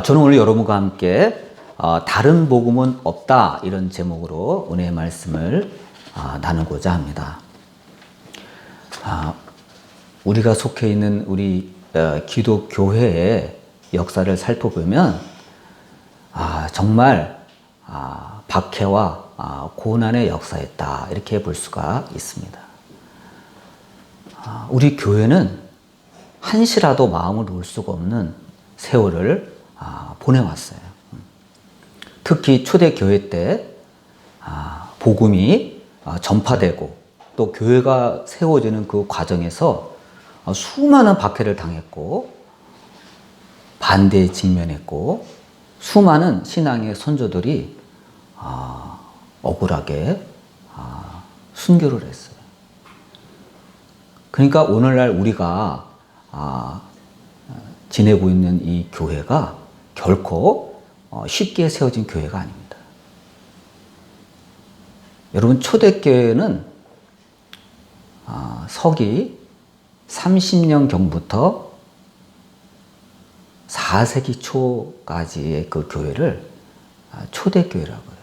저는 오늘 여러분과 함께 다른 복음은 없다 이런 제목으로 은혜의 말씀을 나누고자 합니다. 우리가 속해 있는 우리 기독교회의 역사를 살펴보면 정말 박해와 고난의 역사였다 이렇게 볼 수가 있습니다. 우리 교회는 한시라도 마음을 놓을 수가 없는 세월을 보내왔어요. 특히 초대교회 때 복음이 전파되고 또 교회가 세워지는 그 과정에서 수많은 박해를 당했고 반대에 직면했고 수많은 신앙의 선조들이 억울하게 순교를 했어요. 그러니까 오늘날 우리가 지내고 있는 이 교회가 결코 쉽게 세워진 교회가 아닙니다. 여러분, 초대교회는 서기 30년경부터 4세기 초까지의 그 교회를 초대교회라고 해요.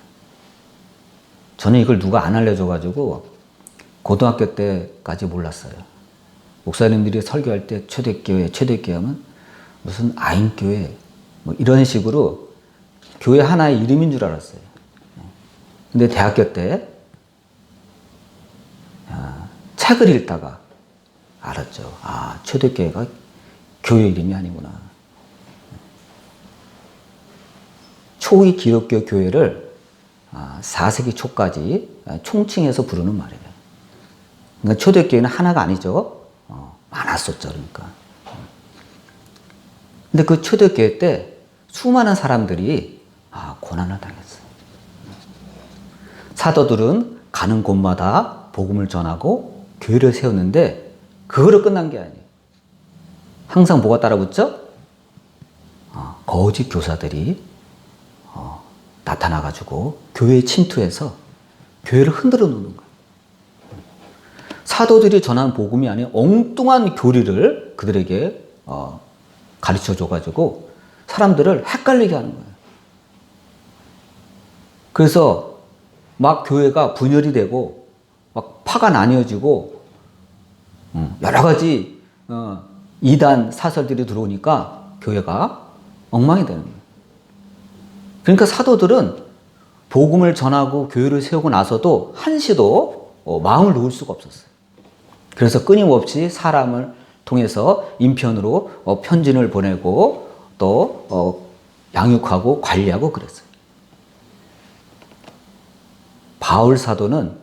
저는 이걸 누가 안 알려줘가지고 고등학교 때까지 몰랐어요. 목사님들이 설교할 때 초대교회 하면 무슨 아인교회 뭐 이런 식으로 교회 하나의 이름인 줄 알았어요. 근데 대학교 때 책을 읽다가 알았죠. 초대교회가 교회 이름이 아니구나. 초기 기독교 교회를 4세기 초까지 총칭해서 부르는 말이에요. 그러니까 초대교회는 하나가 아니죠. 많았었죠. 그러니까. 근데 그 초대교회 때 수많은 사람들이 고난을 당했어요. 사도들은 가는 곳마다 복음을 전하고 교회를 세웠는데 그거로 끝난 게 아니에요. 항상 뭐가 따라붙죠? 거짓 교사들이 나타나가지고 교회에 침투해서 교회를 흔들어 놓는 거예요. 사도들이 전한 복음이 아닌 엉뚱한 교리를 그들에게 가르쳐 줘가지고 사람들을 헷갈리게 하는 거예요. 그래서 막 교회가 분열이 되고 막 파가 나뉘어지고 여러 가지 이단 사설들이 들어오니까 교회가 엉망이 되는 거예요. 그러니까 사도들은 복음을 전하고 교회를 세우고 나서도 한시도 마음을 놓을 수가 없었어요. 그래서 끊임없이 사람을 통해서 인편으로 편지를 보내고 또 양육하고 관리하고 그랬어요. 바울 사도는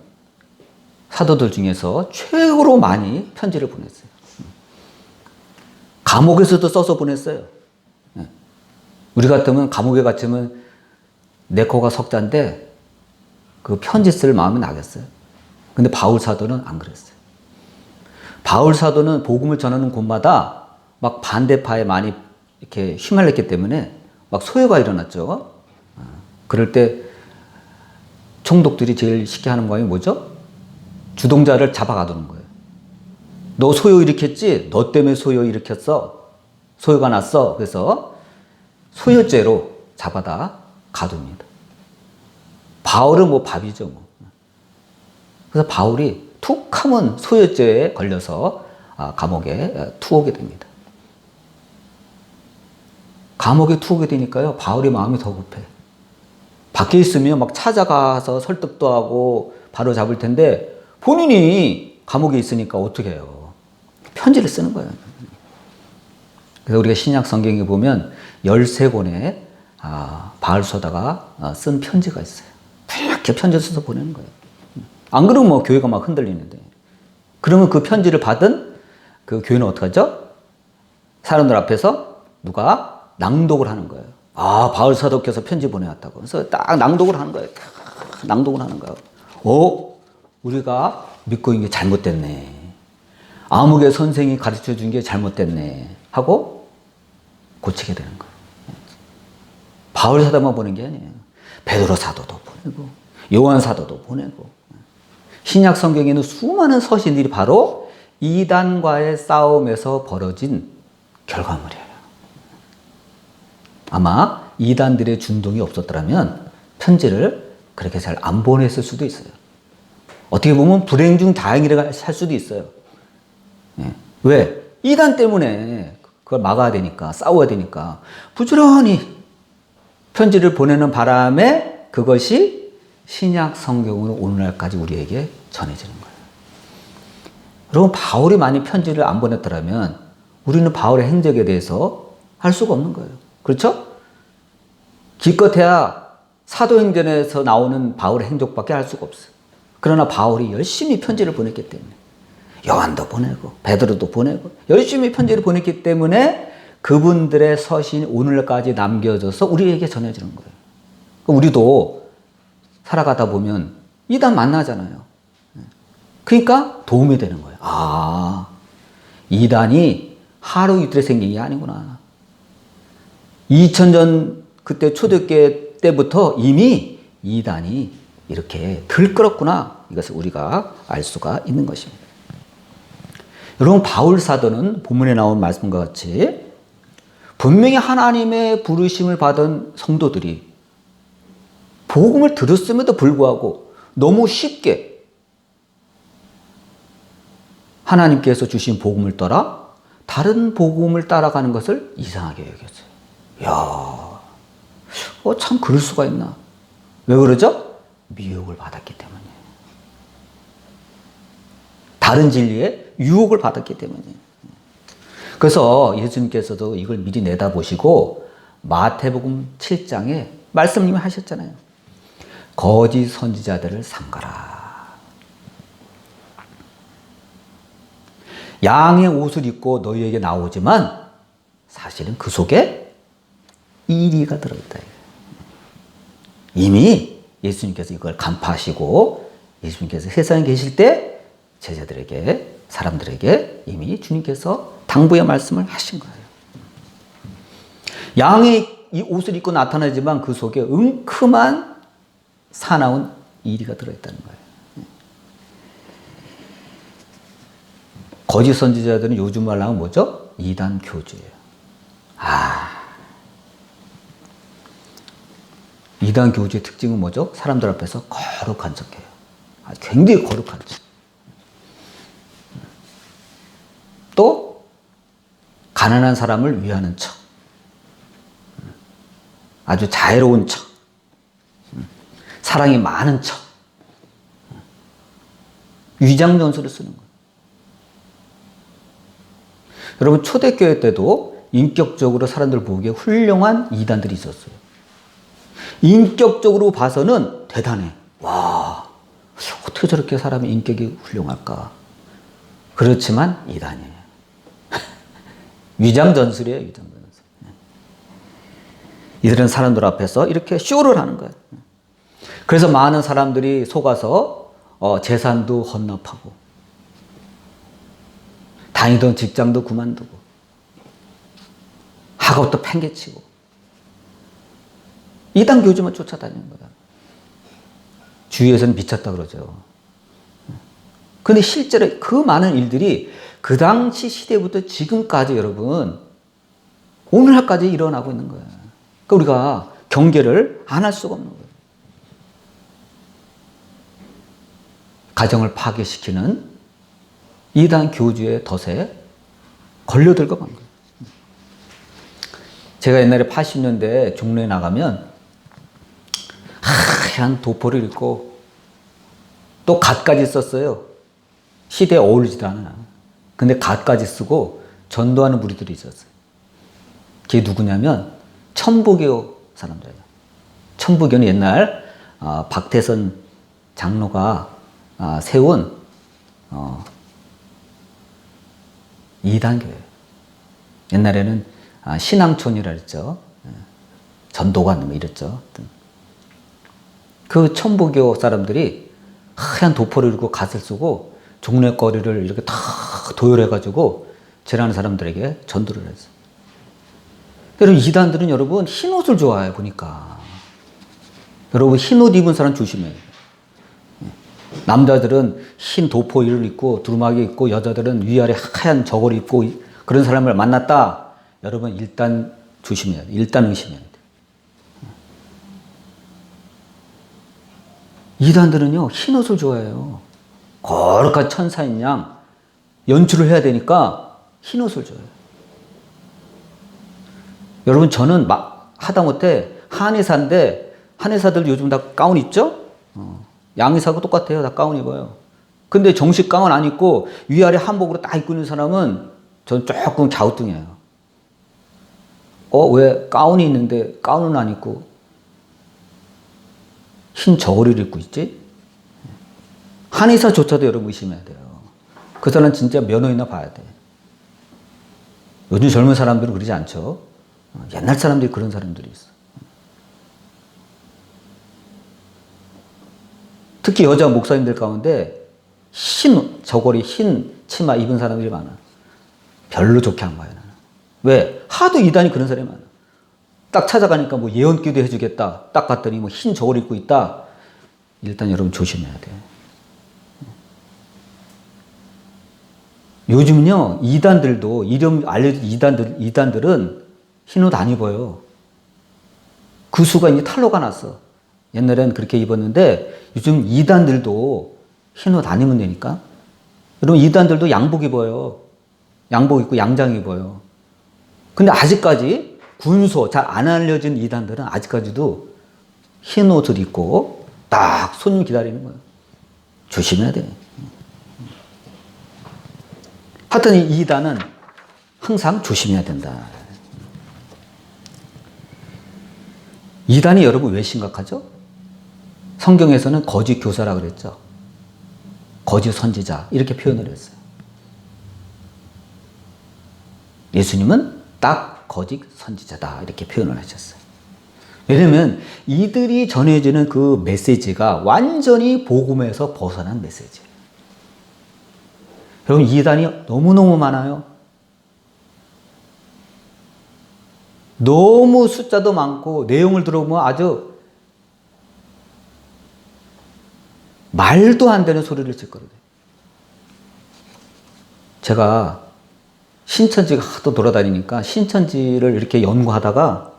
사도들 중에서 최고로 많이 편지를 보냈어요. 감옥에서도 써서 보냈어요. 우리 같으면 감옥에 갇히면 내 코가 석자인데 그 편지 쓸 마음이 나겠어요. 근데 바울 사도는 안 그랬어요. 바울 사도는 복음을 전하는 곳마다 막 반대파에 많이 이렇게 휘말렸기 때문에 막 소요가 일어났죠. 그럴 때 총독들이 제일 쉽게 하는 거이 뭐죠? 주동자를 잡아가두는 거예요. 너 소요 일으켰지? 너 때문에 소요 일으켰어. 소요가 났어. 그래서 소요죄로 잡아다 가둡니다. 바울은 뭐 밥이죠. 뭐. 그래서 바울이 툭 하면 소요죄에 걸려서 감옥에 투옥이 됩니다. 감옥에 투옥이 되니까요, 바울이 마음이 더 급해. 밖에 있으면 막 찾아가서 설득도 하고 바로 잡을 텐데 본인이 감옥에 있으니까 어떻게 해요? 편지를 쓰는 거예요. 그래서 우리가 신약 성경에 보면 13권의 바울서다가 쓴 편지가 있어요. 이렇게 편지를 써서 보내는 거예요. 안 그러면 뭐 교회가 막 흔들리는데. 그러면 그 편지를 받은 그 교회는 어떡하죠? 사람들 앞에서 누가 낭독을 하는 거예요. 바울 사도께서 편지 보내왔다고. 그래서 딱 낭독을 하는 거예요. 낭독을 하는 거예요. 우리가 믿고 있는 게 잘못됐네. 아무개 선생이 가르쳐 준 게 잘못됐네. 하고 고치게 되는 거예요. 바울 사도만 보낸 게 아니에요. 베드로 사도도 보내고, 요한 사도도 보내고. 신약 성경에는 수많은 서신들이 바로 이단과의 싸움에서 벌어진 결과물이에요. 아마 이단들의 준동이 없었더라면 편지를 그렇게 잘 안 보냈을 수도 있어요. 어떻게 보면 불행 중 다행이라고 할 수도 있어요. 예. 왜? 이단 때문에 그걸 막아야 되니까, 싸워야 되니까 부지런히 편지를 보내는 바람에 그것이 신약 성경으로 오늘날까지 우리에게 전해지는 거예요. 여러분, 바울이 만약 편지를 안 보냈더라면 우리는 바울의 행적에 대해서 할 수가 없는 거예요. 그렇죠? 기껏해야 사도행전에서 나오는 바울의 행적밖에 할 수가 없어요. 그러나 바울이 열심히 편지를 보냈기 때문에, 요한도 보내고 베드로도 보내고 열심히 편지를 보냈기 때문에 그분들의 서신이 오늘까지 남겨져서 우리에게 전해지는 거예요. 우리도 살아가다 보면 이단 만나잖아요. 그러니까 도움이 되는 거예요. 아, 이단이 하루 이틀에 생긴 게 아니구나. 2000년 그때 초대교회 때부터 이미 이단이 이렇게 들끓었구나. 이것을 우리가 알 수가 있는 것입니다. 여러분, 바울 사도는 본문에 나온 말씀과 같이 분명히 하나님의 부르심을 받은 성도들이 복음을 들었음에도 불구하고 너무 쉽게 하나님께서 주신 복음을 떠나 다른 복음을 따라가는 것을 이상하게 여겼어요. 이야, 참 그럴 수가 있나. 왜 그러죠? 미혹을 받았기 때문이에요. 다른 진리에 유혹을 받았기 때문이에요. 그래서 예수님께서도 이걸 미리 내다보시고 마태복음 7장에 말씀님이 하셨잖아요. 거짓 선지자들을 삼가라. 양의 옷을 입고 너희에게 나오지만 사실은 그 속에 이리가 들어있다. 이미 예수님께서 이걸 간파하시고 예수님께서 세상에 계실 때 제자들에게, 사람들에게 이미 주님께서 당부의 말씀을 하신 거예요. 양의 이 옷을 입고 나타나지만 그 속에 은큼한 사나운 이리가 들어있다는 거예요. 거짓 선지자들은 요즘 말로 하면 뭐죠? 이단 교주예요. 이단 교주의 특징은 뭐죠? 사람들 앞에서 거룩한 척해요. 굉장히 거룩한 척. 또 가난한 사람을 위하는 척. 아주 자애로운 척. 사랑이 많은 척. 위장전술을 쓰는 거예요. 여러분, 초대교회 때도 인격적으로 사람들 보기에 훌륭한 이단들이 있었어요. 인격적으로 봐서는 대단해. 와, 어떻게 저렇게 사람의 인격이 훌륭할까? 그렇지만 이단이에요. 위장전술이에요, 위장전술. 이들은 사람들 앞에서 이렇게 쇼를 하는 거예요. 그래서 많은 사람들이 속아서 재산도 헌납하고 다니던 직장도 그만두고 학업도 팽개치고 이단 교주만 쫓아다니는 거야. 주위에서는 미쳤다 그러죠. 근데 실제로 그 많은 일들이 그 당시 시대부터 지금까지 여러분 오늘날까지 일어나고 있는 거예요. 그러니까 우리가 경계를 안 할 수가 없는 거예요. 가정을 파괴시키는 이단 교주의 덫에 걸려들고 만 거예요. 제가 옛날에 80년대 종로에 나가면 하얀 도포를 입고 또 갓까지 썼어요. 시대에 어울리지도 않아. 근데 갓까지 쓰고 전도하는 무리들이 있었어요. 그게 누구냐면 천부교 사람들이에요. 천부교는 옛날 박태선 장로가 세운 이단교예요. 옛날에는 신앙촌이라 그랬죠. 전도관 뭐 이랬죠. 그 천부교 사람들이 하얀 도포를 입고 갓을 쓰고 종래 거리를 이렇게 다 도열해가지고 지나는 사람들에게 전도를 했어요. 여러분, 이단들은 여러분 흰 옷을 좋아해요. 보니까 여러분 흰 옷 입은 사람 조심해요. 남자들은 흰 도포를 입고 두루마기 입고 여자들은 위아래 하얀 저고리 입고 그런 사람을 만났다. 여러분 일단 조심해야 돼. 일단 의심해야 돼. 이단들은요, 흰옷을 좋아해요. 거룩한 천사인 양 연출을 해야 되니까 흰옷을 좋아해요. 여러분, 저는 하다못해 한의사인데, 한의사들 요즘 다 가운 입죠? 양의사하고 똑같아요. 다 가운 입어요. 근데 정식 가운 안 입고 위아래 한복으로 딱 입고 있는 사람은 전 조금 갸우뚱해요. 왜 가운이 있는데 가운은 안 입고 흰 저고리를 입고 있지? 한의사조차도 여러분 의심해야 돼요. 그 사람 진짜 면허 있나 봐야 돼. 요즘 젊은 사람들은 그러지 않죠. 옛날 사람들이 그런 사람들이 있어. 특히 여자 목사님들 가운데 흰 저고리, 흰 치마 입은 사람들이 많아. 별로 좋게 안 봐요, 나는. 왜? 하도 이단이 그런 사람이 많아. 딱 찾아가니까 뭐 예언기도 해주겠다. 딱 봤더니 뭐 흰 저고리 입고 있다. 일단 여러분 조심해야 돼. 요즘은요, 이단들도, 이름 알려진 이단들은 흰 옷 안 입어요. 그 수가 이제 탄로가 났어. 옛날엔 그렇게 입었는데, 요즘 이단들도 흰 옷 안 입으면 되니까. 여러분, 이단들도 양복 입어요. 양복 입고 양장 입어요. 근데 아직까지 군소, 잘 안 알려진 이단들은 아직까지도 흰 옷을 입고 딱 손님 기다리는 거예요. 조심해야 돼. 하여튼 이 이단은 항상 조심해야 된다. 이단이 여러분 왜 심각하죠? 성경에서는 거짓 교사라 그랬죠. 거짓 선지자 이렇게 표현을 했어요. 예수님은 딱 거짓 선지자다 이렇게 표현을 하셨어요. 왜냐하면 이들이 전해지는 그 메시지가 완전히 복음에서 벗어난 메시지예요. 여러분, 이단이 너무너무 많아요. 너무 숫자도 많고 내용을 들어보면 아주 말도 안 되는 소리를 짓거든요. 제가 신천지가 하도 돌아다니니까 신천지를 이렇게 연구하다가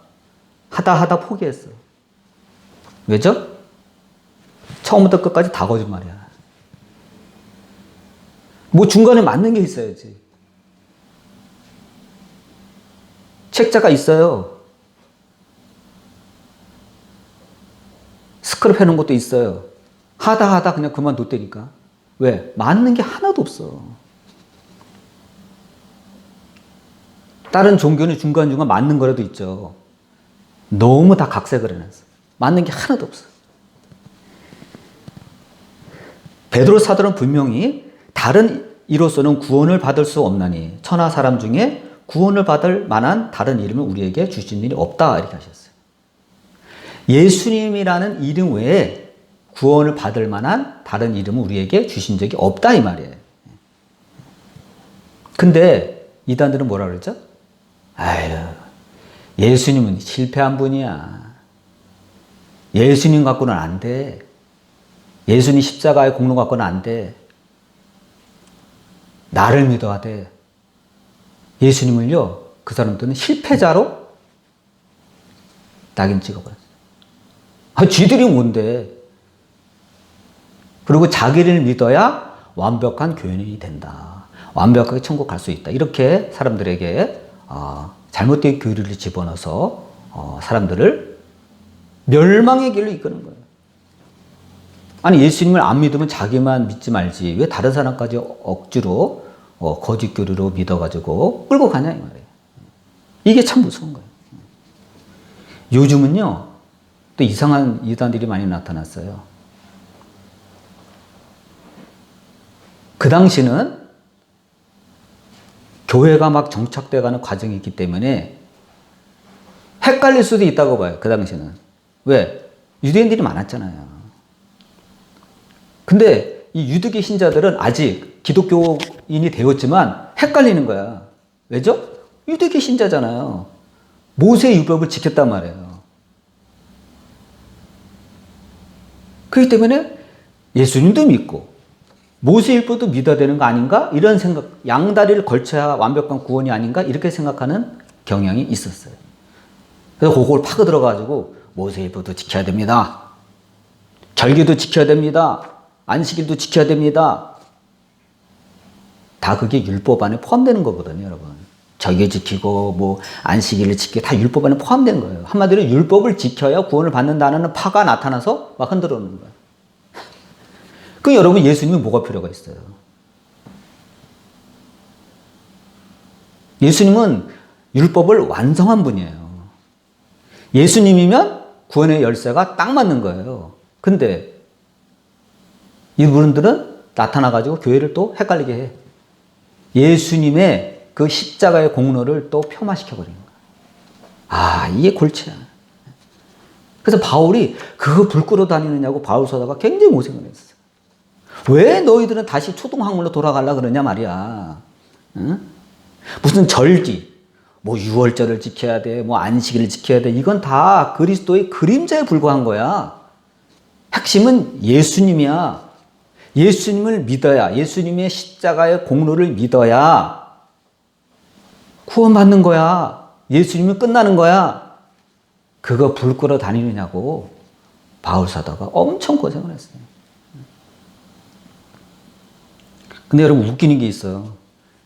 하다 포기했어요. 왜죠? 처음부터 끝까지 다 거짓말이야. 뭐 중간에 맞는 게 있어야지. 책자가 있어요. 스크랩 해놓은 것도 있어요. 하다 그냥 그만뒀다니까. 왜? 맞는 게 하나도 없어. 다른 종교는 중간중간 맞는 거라도 있죠. 너무 다 각색을 해놨어. 맞는 게 하나도 없어. 베드로 사도는 분명히 다른 이로서는 구원을 받을 수 없나니 천하 사람 중에 구원을 받을 만한 다른 이름을 우리에게 주신 일이 없다 이렇게 하셨어요. 예수님이라는 이름 외에 구원을 받을 만한 다른 이름을 우리에게 주신 적이 없다 이 말이에요. 근데 이단들은 뭐라 그랬죠? 아유, 예수님은 실패한 분이야. 예수님 갖고는 안 돼. 예수님 십자가의 공로 갖고는 안 돼. 나를 믿어야 돼. 예수님을요, 그 사람들은 실패자로 낙인 찍어버렸어요. 쥐들이 뭔데? 그리고 자기를 믿어야 완벽한 교인이 된다. 완벽하게 천국 갈 수 있다. 이렇게 사람들에게 잘못된 교리를 집어넣어서 사람들을 멸망의 길로 이끄는 거예요. 아니, 예수님을 안 믿으면 자기만 믿지 말지 왜 다른 사람까지 억지로 거짓 교리로 믿어가지고 끌고 가냐 이 말이에요. 이게 참 무서운 거예요. 요즘은요 또 이상한 이단들이 많이 나타났어요. 그 당시는 교회가 막 정착돼가는 과정이 있기 때문에 헷갈릴 수도 있다고 봐요. 그 당시는. 왜? 유대인들이 많았잖아요. 근데 이 유대교 신자들은 아직 기독교인이 되었지만 헷갈리는 거야. 왜죠? 유대교 신자잖아요. 모세의 율법을 지켰단 말이에요. 그렇기 때문에 예수님도 믿고 모세의 율법도 믿어야 되는 거 아닌가? 이런 생각, 양다리를 걸쳐야 완벽한 구원이 아닌가? 이렇게 생각하는 경향이 있었어요. 그래서 그걸 파고 들어가지고 모세율법도 지켜야 됩니다. 절기도 지켜야 됩니다. 안식일도 지켜야 됩니다. 다 그게 율법 안에 포함되는 거거든요, 여러분. 절기 지키고 뭐 안식일을 지키고 다 율법 안에 포함된 거예요. 한마디로 율법을 지켜야 구원을 받는다는 파가 나타나서 막 흔들어 놓는 거예요. 그 여러분 예수님이 뭐가 필요가 있어요? 예수님은 율법을 완성한 분이에요. 예수님이면 구원의 열쇠가 딱 맞는 거예요. 근데 이분들은 나타나가지고 교회를 또 헷갈리게 해. 예수님의 그 십자가의 공로를 또 폄하시켜버리는 거예요. 아, 이게 골치야. 그래서 바울이 그거 불 끄러 다니느냐고 바울 서다가 굉장히 고생을 했어요. 왜 너희들은 다시 초등학문으로 돌아가려 그러냐 말이야. 응? 무슨 절기, 뭐 유월절을 지켜야 돼, 뭐 안식일을 지켜야 돼. 이건 다 그리스도의 그림자에 불과한 거야. 핵심은 예수님이야. 예수님을 믿어야, 예수님의 십자가의 공로를 믿어야 구원받는 거야. 예수님이 끝나는 거야. 그거 불 끄러 다니느냐고 바울 사도가 엄청 고생을 했어요. 근데 여러분 웃기는 게 있어요.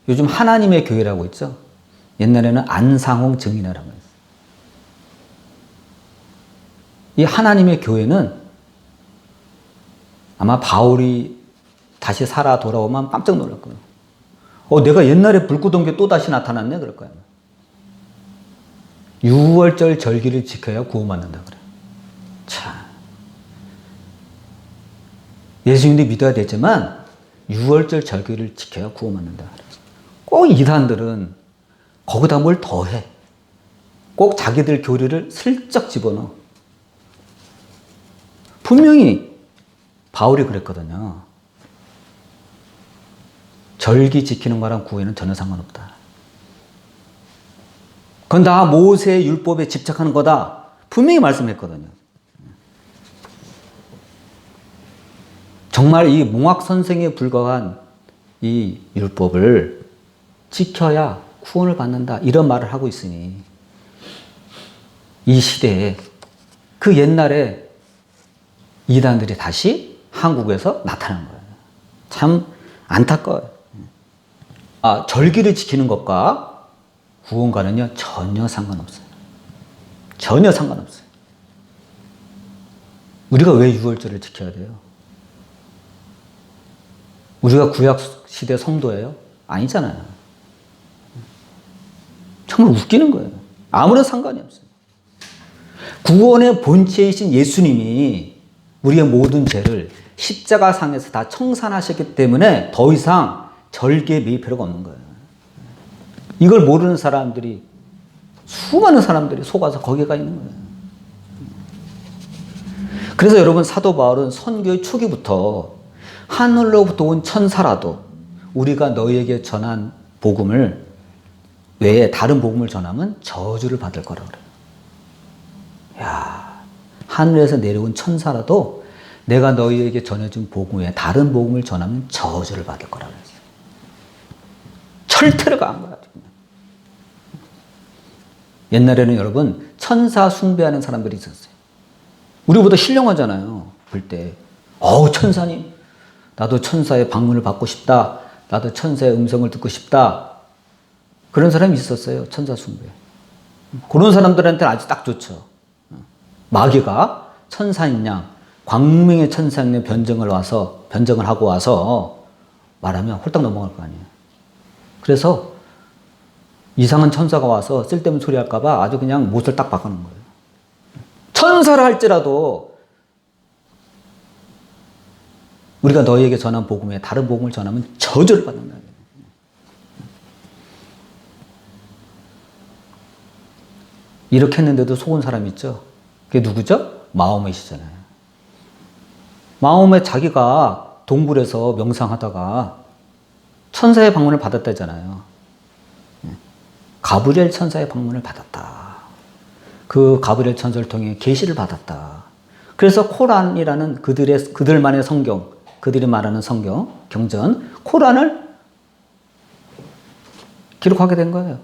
요즘 하나님의 교회라고 있죠. 옛날에는 안상홍 증인회라고 했어요. 이 하나님의 교회는 아마 바울이 다시 살아 돌아오면 깜짝 놀랄 거예요. 내가 옛날에 불 끄던 게 또 다시 나타났네? 그럴 거예요. 6월절 절기를 지켜야 구원받는다 그래요. 참. 예수님도 믿어야 되지만 6월절 절기를 지켜야 구원받는다 그래요. 꼭 이단들은 거기다 뭘 더해. 꼭 자기들 교리를 슬쩍 집어넣어. 분명히 바울이 그랬거든요. 절기 지키는 거랑 구원은 전혀 상관없다. 그건 다 모세의 율법에 집착하는 거다. 분명히 말씀했거든요. 정말 이 몽학 선생에 불과한 이 율법을 지켜야 구원을 받는다. 이런 말을 하고 있으니 이 시대에 그 옛날에 이단들이 다시 한국에서 나타난 거예요. 참 안타까워요. 절기를 지키는 것과 구원과는요 전혀 상관없어요. 전혀 상관없어요. 우리가 왜 6월절을 지켜야 돼요? 우리가 구약시대 성도예요? 아니잖아요. 정말 웃기는 거예요. 아무런 상관이 없어요. 구원의 본체이신 예수님이 우리의 모든 죄를 십자가상에서 다 청산하셨기 때문에 더 이상 절기에 매일 필요가 없는 거예요. 이걸 모르는 사람들이, 수많은 사람들이 속아서 거기에 가 있는 거예요. 그래서 여러분 사도 바울은 선교의 초기부터 하늘로부터 온 천사라도 우리가 너희에게 전한 복음을 외에 다른 복음을 전하면 저주를 받을 거라고 그래요. 야, 하늘에서 내려온 천사라도 내가 너희에게 전해준 복음 외에 다른 복음을 전하면 저주를 받을 거라고 그랬어요. 철퇴를 가한 거야. 옛날에는 여러분 천사 숭배하는 사람들이 있었어요. 우리보다 신령하잖아요. 볼 때 천사님, 나도 천사의 방문을 받고 싶다. 나도 천사의 음성을 듣고 싶다. 그런 사람이 있었어요. 천사 숭배. 그런 사람들한테는 아주 딱 좋죠. 마귀가 천사인 양, 광명의 천사인 양 변증을 하고 와서 말하면 홀딱 넘어갈 거 아니에요. 그래서 이상한 천사가 와서 쓸데없는 소리 할까봐 아주 그냥 못을 딱 박아놓은 거예요. 천사를 할지라도 우리가 너희에게 전한 복음에 다른 복음을 전하면 저주를 받는다. 이렇게 했는데도 속은 사람이 있죠. 그게 누구죠? 마호멧이잖아요. 마호멧 자기가 동굴에서 명상하다가 천사의 방문을 받았다잖아요. 가브리엘 천사의 방문을 받았다. 그 가브리엘 천사를 통해 계시를 받았다. 그래서 코란이라는 그들만의 성경, 그들이 말하는 성경, 경전, 코란을 기록하게 된 거예요.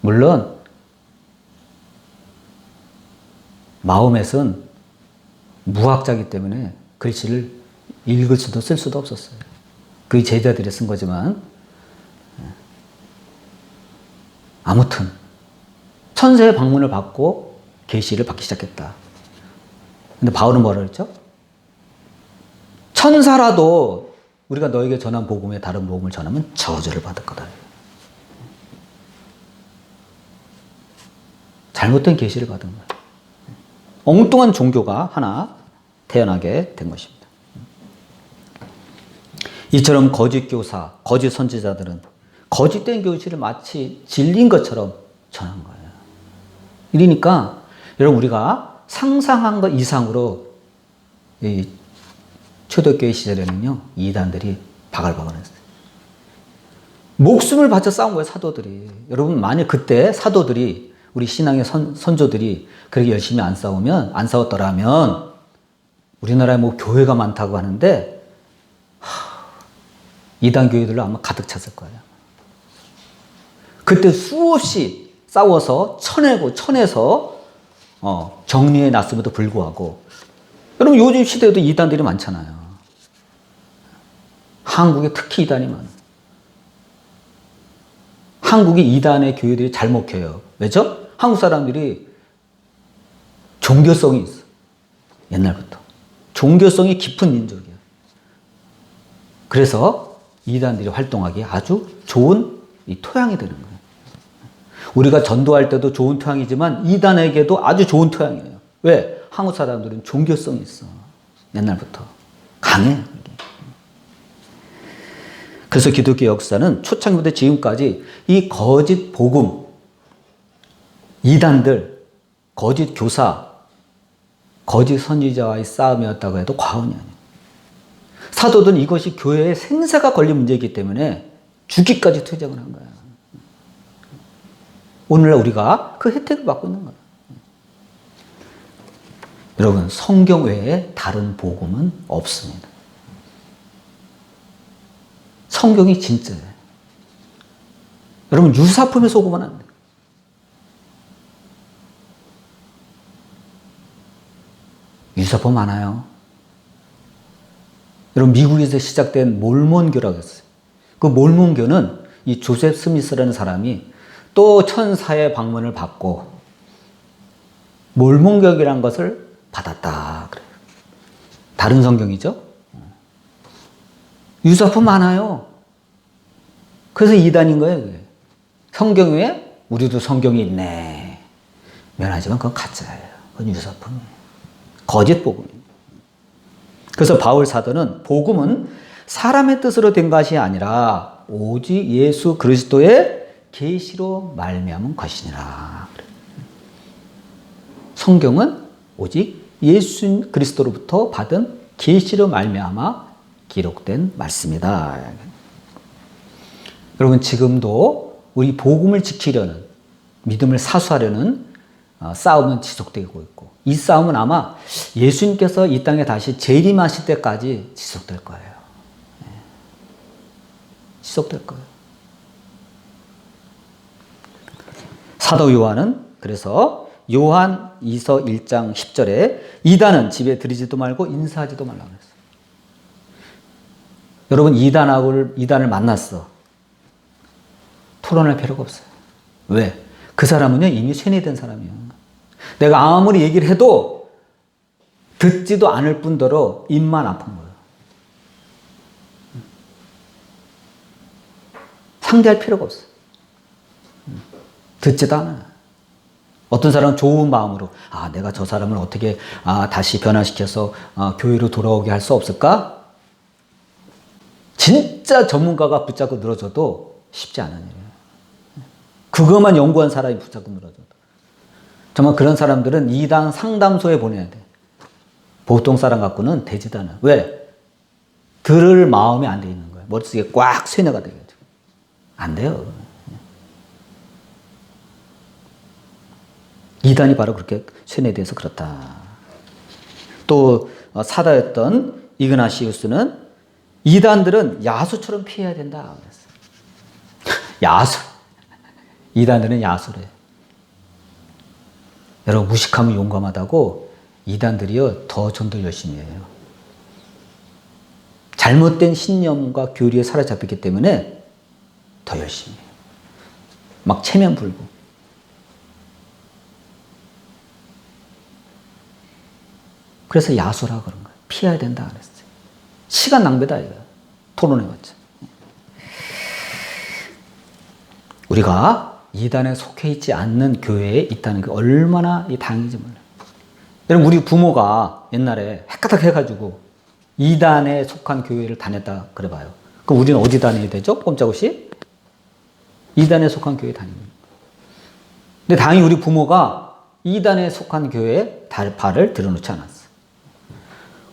물론 마호멧은 무학자이기 때문에 글씨를 읽을 수도 쓸 수도 없었어요. 그 제자들이 쓴 거지만 아무튼 천사의 방문을 받고 계시를 받기 시작했다. 근데 바울은 뭐라 그랬죠? 천사라도 우리가 너에게 전한 복음에 다른 복음을 전하면 저주를 받을 거다. 잘못된 계시를 받은 거예요. 엉뚱한 종교가 하나 태어나게 된 것입니다. 이처럼 거짓 교사, 거짓 선지자들은 거짓된 교실을 마치 진리인 것처럼 전한 거예요. 이러니까 여러분 우리가 상상한 것 이상으로 이 초대교회 시절에는요 이단들이 바글바글했어요. 목숨을 바쳐 싸운 거예요 사도들이. 여러분 만약 그때 사도들이 우리 신앙의 선조들이 그렇게 열심히 안 싸웠더라면 우리나라에 뭐 교회가 많다고 하는데 이단 교회들로 아마 가득 찼을 거예요. 그때 수없이 싸워서 쳐내서 정리해 놨음에도 불구하고 여러분 요즘 시대에도 이단들이 많잖아요. 한국에 특히 이단이 많아요. 한국에 이단의 교회들이 잘 먹혀요. 왜죠? 한국 사람들이 종교성이 있어. 옛날부터. 종교성이 깊은 민족이에요. 그래서 이단들이 활동하기에 아주 좋은 이 토양이 되는 거예요. 우리가 전도할 때도 좋은 토양이지만 이단에게도 아주 좋은 토양이에요. 왜? 한국 사람들은 종교성이 있어. 옛날부터. 강해. 그래서 기독교 역사는 초창기부터 지금까지 이 거짓 복음, 이단들, 거짓 교사, 거짓 선지자와의 싸움이었다고 해도 과언이 아니에요. 사도들은 이것이 교회의 생사가 걸린 문제이기 때문에 죽기까지 투쟁을 한 거예요. 오늘날 우리가 그 혜택을 받고 있는 거예요. 여러분, 성경 외에 다른 복음은 없습니다. 성경이 진짜예요. 여러분, 유사품에 속으면 안 돼요. 유사품 많아요. 여러분, 미국에서 시작된 몰몬교라고 했어요. 그 몰몬교는 이 조셉 스미스라는 사람이 또 천사의 방문을 받고 몰몬교라는 것을 받았다 그래요. 다른 성경이죠. 유사품 많아요. 그래서 이단인 거예요. 그게. 성경 외에 우리도 성경이 있네. 미안하지만 그건 가짜예요. 그건 유사품이에요. 거짓 복음이에요. 그래서 바울 사도는 복음은 사람의 뜻으로 된 것이 아니라 오직 예수 그리스도의 계시로 말미암은 것이니라. 성경은 오직 예수 그리스도로부터 받은 계시로 말미암아 기록된 말씀이다. 여러분, 지금도 우리 복음을 지키려는, 믿음을 사수하려는 싸움은 지속되고 있고, 이 싸움은 아마 예수님께서 이 땅에 다시 재림하실 때까지 지속될 거예요. 지속될 거예요. 사도 요한은 그래서 요한 2서 1장 10절에 이단은 집에 들이지도 말고 인사하지도 말라고 했어요. 여러분, 이단을 만났어. 토론할 필요가 없어요. 왜? 그 사람은요, 이미 쇠뇌된 사람이에요. 내가 아무리 얘기를 해도 듣지도 않을 뿐더러 입만 아픈 거예요. 상대할 필요가 없어요. 듣지도 않아요. 어떤 사람은 좋은 마음으로, 내가 저 사람을 어떻게 다시 변화시켜서 교회로 돌아오게 할 수 없을까? 진짜 전문가가 붙잡고 늘어져도 쉽지 않은 일이에요. 그것만 연구한 사람이 붙잡고 늘어져도. 정말 그런 사람들은 이단 상담소에 보내야 돼. 보통 사람 갖고는 되지도 않아. 왜? 들을 마음이 안 돼 있는 거예요. 머릿속에 꽉 쇠뇌가 돼가지고. 안 돼요. 이단이 바로 그렇게 쇠뇌돼서 그렇다. 또 사다였던 이그나시우스는 이단들은 야수처럼 피해야 된다 그랬어요. 야수. 이단들은 야수래. 여러분, 무식하면 용감하다고 이단들이요, 더 전도 열심히 해요. 잘못된 신념과 교리에 사로잡혔기 때문에 더 열심히 해요. 막 체면 불고. 그래서 야수라 그런 거예요. 피해야 된다 그랬어요. 시간 낭비다 이거. 토론해봤자. 우리가 이단에 속해 있지 않는 교회에 있다는 게 얼마나 다행인지 몰라요. 여러분, 우리 부모가 옛날에 헷가닥 해가지고 이단에 속한 교회를 다녔다 그래봐요. 그럼 우리는 어디 다녀야 되죠? 꼼짝없이? 이단에 속한 교회에 다니는 거예요. 근데 다행히 우리 부모가 이단에 속한 교회에 발을 들여놓지 않았어요.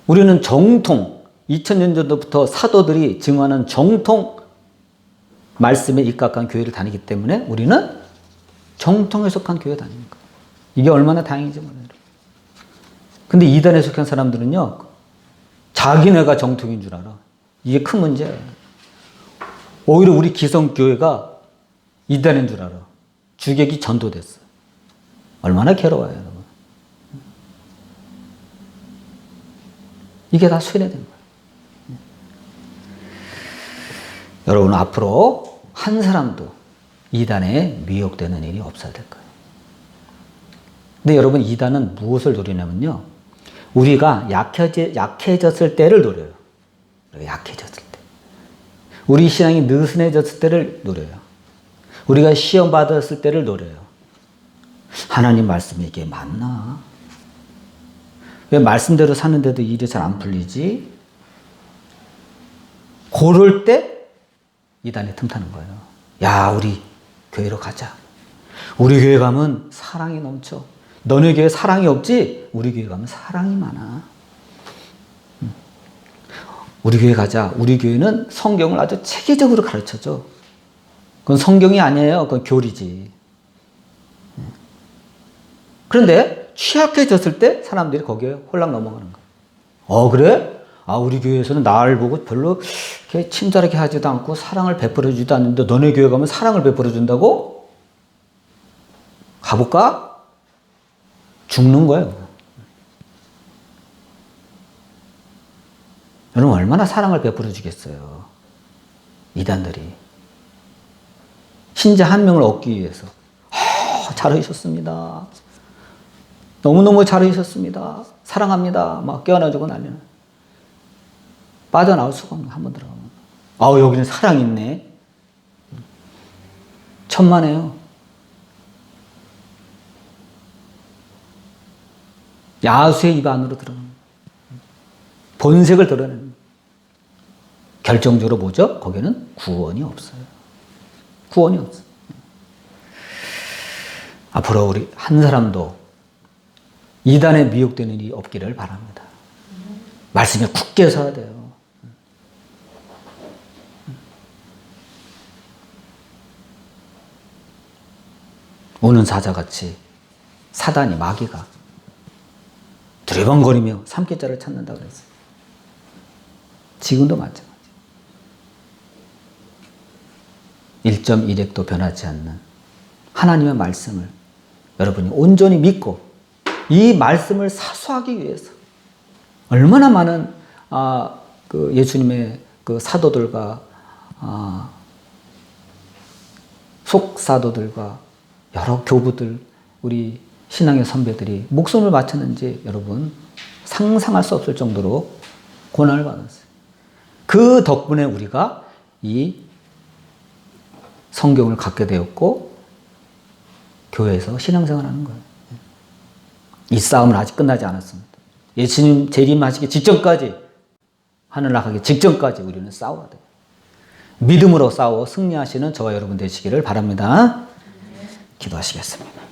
우리는 정통, 2000년 전부터 사도들이 증언하는 정통 말씀에 입각한 교회를 다니기 때문에 우리는 정통에 속한 교회에 다니는 거예요. 이게 얼마나 다행인지 몰라요. 근데 이단에 속한 사람들은요, 자기네가 정통인 줄 알아. 이게 큰 문제예요. 오히려 우리 기성교회가 이단인 줄 알아. 주객이 전도됐어. 얼마나 괴로워요, 여러분. 이게 다 쇠뇌된 거예요. 여러분, 앞으로 한 사람도 이단에 미혹되는 일이 없어야 될 거예요. 근데 여러분, 이단은 무엇을 노리냐면요, 우리가 약해졌을 때를 노려요. 우리가 약해졌을 때. 우리 신앙이 느슨해졌을 때를 노려요. 우리가 시험 받았을 때를 노려요. 하나님 말씀이 이게 맞나? 왜 말씀대로 사는데도 일이 잘 안 풀리지? 그럴 때 이단이 틈타는 거예요. 야, 우리 교회로 가자. 우리 교회 가면 사랑이 넘쳐. 너네 교회 사랑이 없지? 우리 교회 가면 사랑이 많아. 우리 교회 가자. 우리 교회는 성경을 아주 체계적으로 가르쳐줘. 그건 성경이 아니에요. 그건 교리지. 그런데 취약해졌을 때 사람들이 거기에 홀랑 넘어가는 거예요. 그래? 우리 교회에서는 나를 보고 별로 이렇게 친절하게 하지도 않고 사랑을 베풀어 주지도 않는데 너네 교회 가면 사랑을 베풀어 준다고? 가볼까? 죽는 거예요. 여러분, 얼마나 사랑을 베풀어 주겠어요. 이단들이. 신자 한 명을 얻기 위해서. 잘하셨습니다. 너무너무 잘하셨습니다. 사랑합니다. 막 껴안아주고 난리는. 빠져나올 수가 없는, 한번 들어가면. 여기는 사랑이 있네. 천만에요. 야수의 입 안으로 들어가는, 본색을 드러내는. 결정적으로 뭐죠? 거기는 구원이 없어요. 구원이 없어요. 앞으로 우리 한 사람도 이단에 미혹되는 일이 없기를 바랍니다. 말씀에 굳게 서야 돼요. 우는 사자같이 사단이, 마귀가 두리번거리며 삼킬자를 찾는다 그랬어요. 지금도 마찬가지. 1.1핵도 변하지 않는 하나님의 말씀을 여러분이 온전히 믿고 이 말씀을 사수하기 위해서 얼마나 많은 그 예수님의 그 사도들과 속사도들과 여러 교부들, 우리 신앙의 선배들이 목숨을 바쳤는지 여러분 상상할 수 없을 정도로 고난을 받았어요. 그 덕분에 우리가 이 성경을 갖게 되었고 교회에서 신앙생활을 하는 거예요. 이 싸움은 아직 끝나지 않았습니다. 예수님 재림하시기 직전까지, 하늘 나가기 직전까지 우리는 싸워야 돼요. 믿음으로 싸워 승리하시는 저와 여러분 되시기를 바랍니다. 기도하시겠습니다.